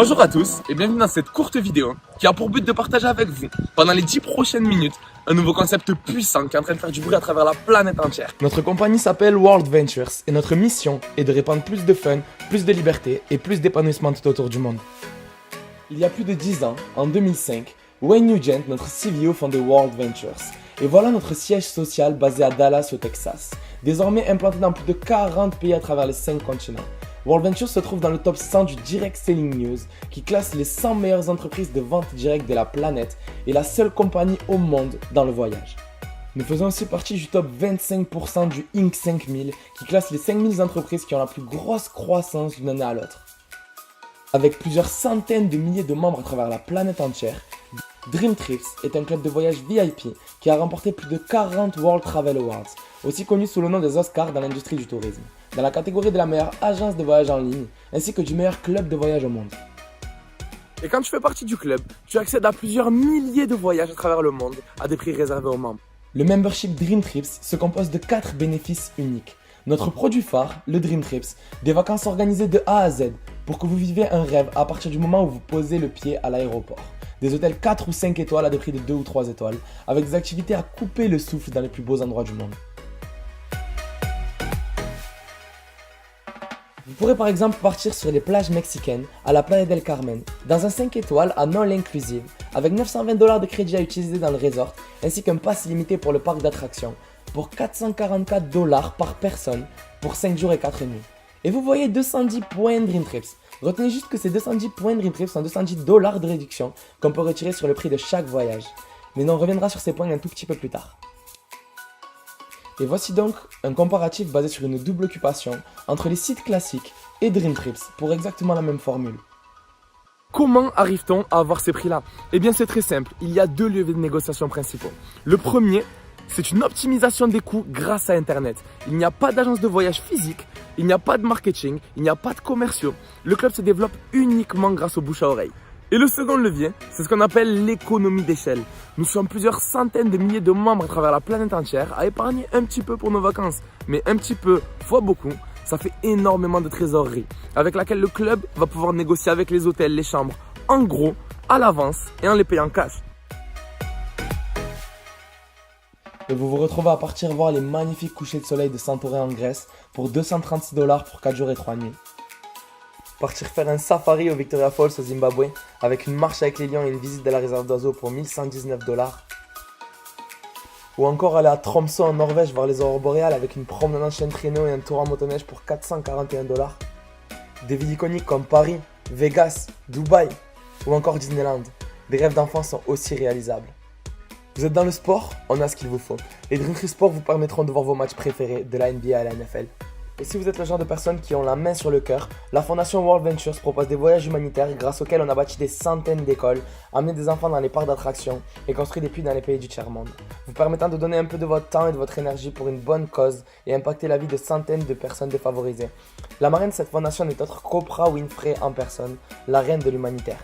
Bonjour à tous et bienvenue dans cette courte vidéo qui a pour but de partager avec vous, pendant les 10 prochaines minutes, un nouveau concept puissant qui est en train de faire du bruit à travers la planète entière. Notre compagnie s'appelle World Ventures et notre mission est de répandre plus de fun, plus de liberté et plus d'épanouissement tout autour du monde. Il y a plus de 10 ans, en 2005, Wayne Nugent, notre CVO, fondait World Ventures. Et voilà notre siège social basé à Dallas au Texas, désormais implanté dans plus de 40 pays à travers les 5 continents. World Ventures se trouve dans le top 100 du Direct Selling News qui classe les 100 meilleures entreprises de vente directe de la planète et la seule compagnie au monde dans le voyage. Nous faisons aussi partie du top 25% du Inc 5000 qui classe les 5000 entreprises qui ont la plus grosse croissance d'une année à l'autre. Avec plusieurs centaines de milliers de membres à travers la planète entière, Dream Trips est un club de voyage VIP qui a remporté plus de 40 World Travel Awards, aussi connu sous le nom des Oscars dans l'industrie du tourisme, dans la catégorie de la meilleure agence de voyage en ligne, ainsi que du meilleur club de voyage au monde. Et quand tu fais partie du club, tu accèdes à plusieurs milliers de voyages à travers le monde à des prix réservés aux membres. Le membership Dream Trips se compose de 4 bénéfices uniques. Notre produit phare, le Dream Trips, des vacances organisées de A à Z pour que vous viviez un rêve à partir du moment où vous posez le pied à l'aéroport. Des hôtels 4 ou 5 étoiles à des prix de 2 ou 3 étoiles, avec des activités à couper le souffle dans les plus beaux endroits du monde. Vous pourrez par exemple partir sur les plages mexicaines à la Playa del Carmen, dans un 5 étoiles à non inclusive, avec 920$ de crédit à utiliser dans le resort, ainsi qu'un pass limité pour le parc d'attractions, pour 444$ par personne, pour 5 jours et 4 nuits. Et vous voyez 210 points Dream Trips. Retenez juste que ces 210 points Dream Trips sont 210$ de réduction qu'on peut retirer sur le prix de chaque voyage. Mais on reviendra sur ces points un tout petit peu plus tard. Et voici donc un comparatif basé sur une double occupation entre les sites classiques et Dream Trips pour exactement la même formule. Comment arrive-t-on à avoir ces prix-là? Eh bien c'est très simple, il y a 2 leviers de négociation principaux. Le premier, c'est une optimisation des coûts grâce à Internet. Il n'y a pas d'agence de voyage physique, il n'y a pas de marketing, il n'y a pas de commerciaux. Le club se développe uniquement grâce au bouche à oreille. Et le second levier, c'est ce qu'on appelle l'économie d'échelle. Nous sommes plusieurs centaines de milliers de membres à travers la planète entière à épargner un petit peu pour nos vacances. Mais un petit peu fois beaucoup, ça fait énormément de trésorerie avec laquelle le club va pouvoir négocier avec les hôtels, les chambres, en gros, à l'avance et en les payant cash. Et vous vous retrouvez à partir voir les magnifiques couchers de soleil de Santorin en Grèce pour 236$ pour 4 jours et 3 nuits. Partir faire un safari au Victoria Falls au Zimbabwe avec une marche avec les lions et une visite de la réserve d'oiseaux pour 1119$. Ou encore aller à Tromsø en Norvège voir les aurores boréales avec une promenade en chien traîneau et un tour en motoneige pour 441$. Des villes iconiques comme Paris, Vegas, Dubaï ou encore Disneyland. Des rêves d'enfants sont aussi réalisables. Vous êtes dans le sport? On a ce qu'il vous faut. Les Dream Trips Sport vous permettront de voir vos matchs préférés de la NBA à la NFL. Et si vous êtes le genre de personnes qui ont la main sur le cœur, la fondation World Ventures propose des voyages humanitaires grâce auxquels on a bâti des centaines d'écoles, amené des enfants dans les parcs d'attractions et construit des puits dans les pays du tiers-monde, vous permettant de donner un peu de votre temps et de votre énergie pour une bonne cause et impacter la vie de centaines de personnes défavorisées. La marraine de cette fondation n'est autre qu'Oprah Winfrey en personne, la reine de l'humanitaire.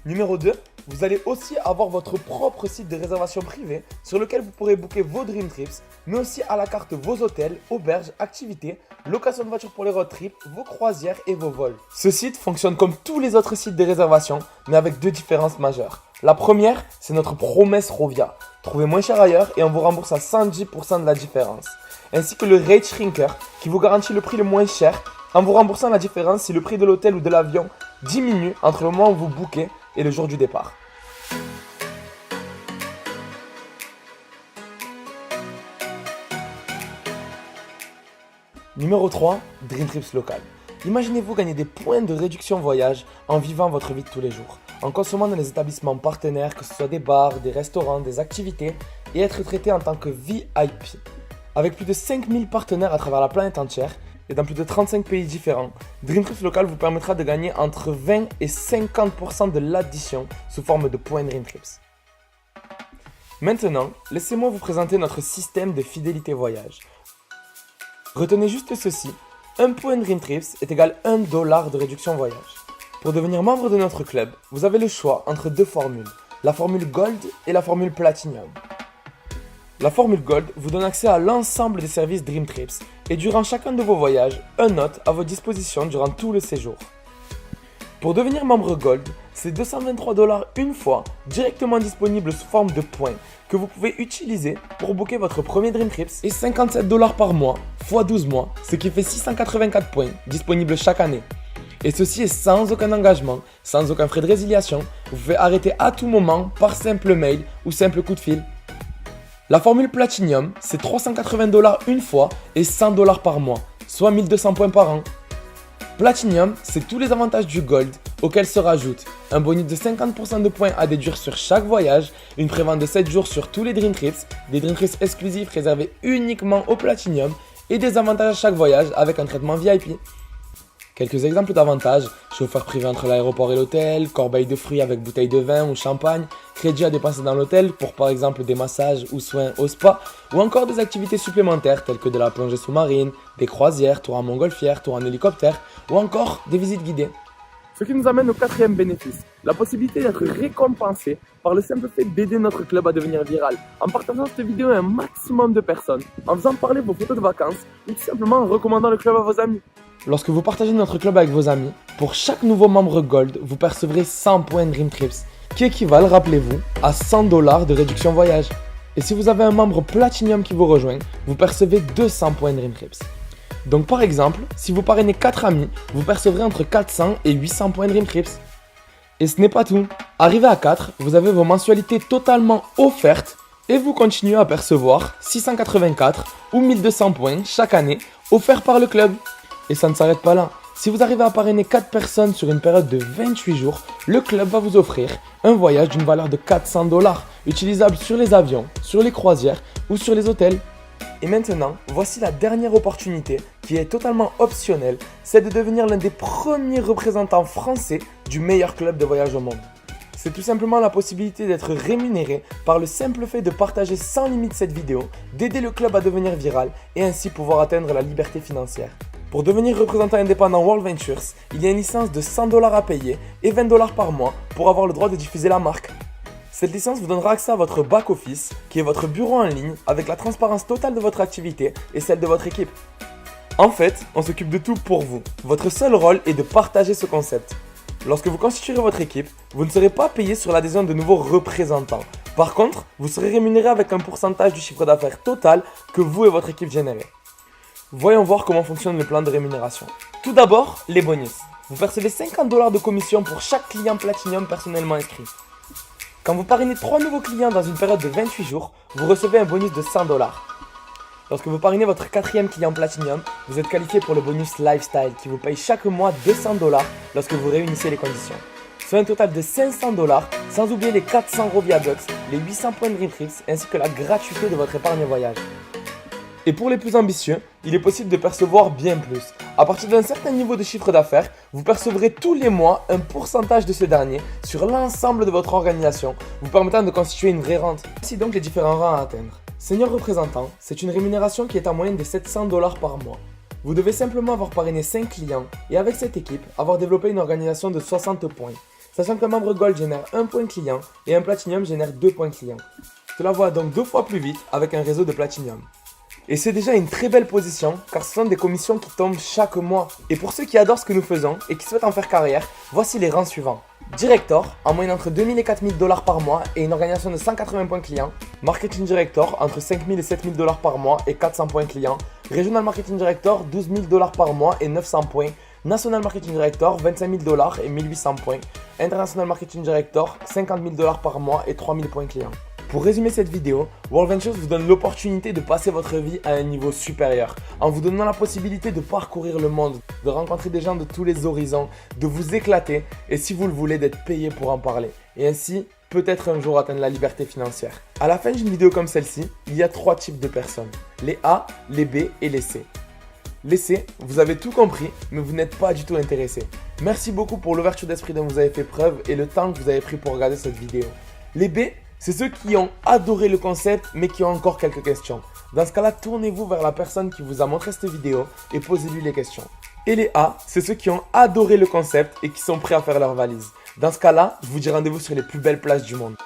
Numéro 2, vous allez aussi avoir votre propre site de réservation privée sur lequel vous pourrez booker vos Dream Trips, mais aussi à la carte vos hôtels, auberges, activités, location de voitures pour les road trips, vos croisières et vos vols. Ce site fonctionne comme tous les autres sites de réservation, mais avec 2 différences majeures. La première, c'est notre promesse Rovia. Trouvez moins cher ailleurs et on vous rembourse à 110% de la différence. Ainsi que le Rate Shrinker qui vous garantit le prix le moins cher en vous remboursant la différence si le prix de l'hôtel ou de l'avion diminue entre le moment où vous bookez et le jour du départ. Numéro 3, Dream Trips Local. Imaginez-vous gagner des points de réduction voyage en vivant votre vie de tous les jours, en consommant dans les établissements partenaires, que ce soit des bars, des restaurants, des activités, et être traité en tant que VIP. Avec plus de 5000 partenaires à travers la planète entière, et dans plus de 35 pays différents, Dream Trips Local vous permettra de gagner entre 20 et 50% de l'addition sous forme de points Dream Trips. Maintenant, laissez-moi vous présenter notre système de fidélité voyage. Retenez juste ceci, un point Dream Trips est égal à $1 de réduction voyage. Pour devenir membre de notre club, vous avez le choix entre 2 formules, la formule Gold et la formule Platinum. La formule Gold vous donne accès à l'ensemble des services Dream Trips et durant chacun de vos voyages, un hôte à votre disposition durant tout le séjour. Pour devenir membre Gold, c'est 223 $ une fois, directement disponible sous forme de points, que vous pouvez utiliser pour booker votre premier Dream Trips, et 57 $ par mois, x 12 mois, ce qui fait 684 points, disponibles chaque année. Et ceci est sans aucun engagement, sans aucun frais de résiliation, vous pouvez arrêter à tout moment par simple mail ou simple coup de fil. La formule Platinum, c'est 380 $ une fois et 100 $ par mois, soit 1200 points par an. Platinum, c'est tous les avantages du Gold, auxquels se rajoute un bonus de 50% de points à déduire sur chaque voyage, une prévente de 7 jours sur tous les Dream Trips, des Dream Trips exclusifs réservés uniquement au Platinum et des avantages à chaque voyage avec un traitement VIP. Quelques exemples d'avantages: chauffeur privé entre l'aéroport et l'hôtel, corbeille de fruits avec bouteille de vin ou champagne, crédit à dépenser dans l'hôtel pour par exemple des massages ou soins au spa, ou encore des activités supplémentaires telles que de la plongée sous-marine, des croisières, tours en montgolfière, tours en hélicoptère ou encore des visites guidées. Ce qui nous amène au quatrième bénéfice, la possibilité d'être récompensé par le simple fait d'aider notre club à devenir viral, en partageant cette vidéo à un maximum de personnes, en faisant parler vos photos de vacances ou tout simplement en recommandant le club à vos amis. Lorsque vous partagez notre club avec vos amis, pour chaque nouveau membre Gold, vous percevrez 100 points Dream Trips, qui équivalent, rappelez-vous, à 100 $ de réduction voyage. Et si vous avez un membre Platinum qui vous rejoint, vous percevez 200 points Dream Trips. Donc par exemple, si vous parrainez 4 amis, vous percevrez entre 400 et 800 points Dream Trips. Et ce n'est pas tout. Arrivé à 4, vous avez vos mensualités totalement offertes et vous continuez à percevoir 684 ou 1200 points chaque année offerts par le club. Et ça ne s'arrête pas là. Si vous arrivez à parrainer 4 personnes sur une période de 28 jours, le club va vous offrir un voyage d'une valeur de 400 $, utilisable sur les avions, sur les croisières ou sur les hôtels. Et maintenant, voici la dernière opportunité qui est totalement optionnelle, c'est de devenir l'un des premiers représentants français du meilleur club de voyage au monde. C'est tout simplement la possibilité d'être rémunéré par le simple fait de partager sans limite cette vidéo, d'aider le club à devenir viral et ainsi pouvoir atteindre la liberté financière. Pour devenir représentant indépendant World Ventures, il y a une licence de 100 $ à payer et 20 $ par mois pour avoir le droit de diffuser la marque. Cette licence vous donnera accès à votre back-office, qui est votre bureau en ligne, avec la transparence totale de votre activité et celle de votre équipe. En fait, on s'occupe de tout pour vous. Votre seul rôle est de partager ce concept. Lorsque vous constituerez votre équipe, vous ne serez pas payé sur l'adhésion de nouveaux représentants. Par contre, vous serez rémunéré avec un pourcentage du chiffre d'affaires total que vous et votre équipe générez. Voyons voir comment fonctionne le plan de rémunération. Tout d'abord, les bonus. Vous percevez 50 $ de commission pour chaque client Platinum personnellement inscrit. Quand vous parrainez 3 nouveaux clients dans une période de 28 jours, vous recevez un bonus de 100 $. Lorsque vous parrainez votre 4e client Platinum, vous êtes qualifié pour le bonus Lifestyle qui vous paye chaque mois 200 $ lorsque vous réunissez les conditions. Soit un total de 500 $, sans oublier les 400 Roviabucks, les 800 points de Dream Trips ainsi que la gratuité de votre épargne voyage. Et pour les plus ambitieux, il est possible de percevoir bien plus. À partir d'un certain niveau de chiffre d'affaires, vous percevrez tous les mois un pourcentage de ce dernier sur l'ensemble de votre organisation, vous permettant de constituer une vraie rente. Voici donc les différents rangs à atteindre. Senior représentant, c'est une rémunération qui est en moyenne de 700 $ par mois. Vous devez simplement avoir parrainé 5 clients et avec cette équipe, avoir développé une organisation de 60 points. Sachant qu'un membre Gold génère 1 point client et un Platinum génère 2 points clients. Cela va donc 2 fois plus vite avec un réseau de Platinum. Et c'est déjà une très belle position car ce sont des commissions qui tombent chaque mois. Et pour ceux qui adorent ce que nous faisons et qui souhaitent en faire carrière, voici les rangs suivants. Director, en moyenne entre 2000 et 4000 $ par mois et une organisation de 180 points clients. Marketing Director, entre 5000 et 7000 $ par mois et 400 points clients. Regional Marketing Director, 12 000 $ par mois et 900 points. National Marketing Director, 25 000 $ et 1800 points. International Marketing Director, 50 000 $ par mois et 3000 points clients. Pour résumer cette vidéo, World Ventures vous donne l'opportunité de passer votre vie à un niveau supérieur, en vous donnant la possibilité de parcourir le monde, de rencontrer des gens de tous les horizons, de vous éclater et si vous le voulez d'être payé pour en parler. Et ainsi, peut-être un jour atteindre la liberté financière. À la fin d'une vidéo comme celle-ci, il y a 3 types de personnes, les A, les B et les C. Les C, vous avez tout compris, mais vous n'êtes pas du tout intéressé. Merci beaucoup pour l'ouverture d'esprit dont vous avez fait preuve et le temps que vous avez pris pour regarder cette vidéo. Les B, c'est ceux qui ont adoré le concept mais qui ont encore quelques questions. Dans ce cas-là, tournez-vous vers la personne qui vous a montré cette vidéo et posez-lui les questions. Et les A, c'est ceux qui ont adoré le concept et qui sont prêts à faire leur valise. Dans ce cas-là, je vous dis rendez-vous sur les plus belles plages du monde.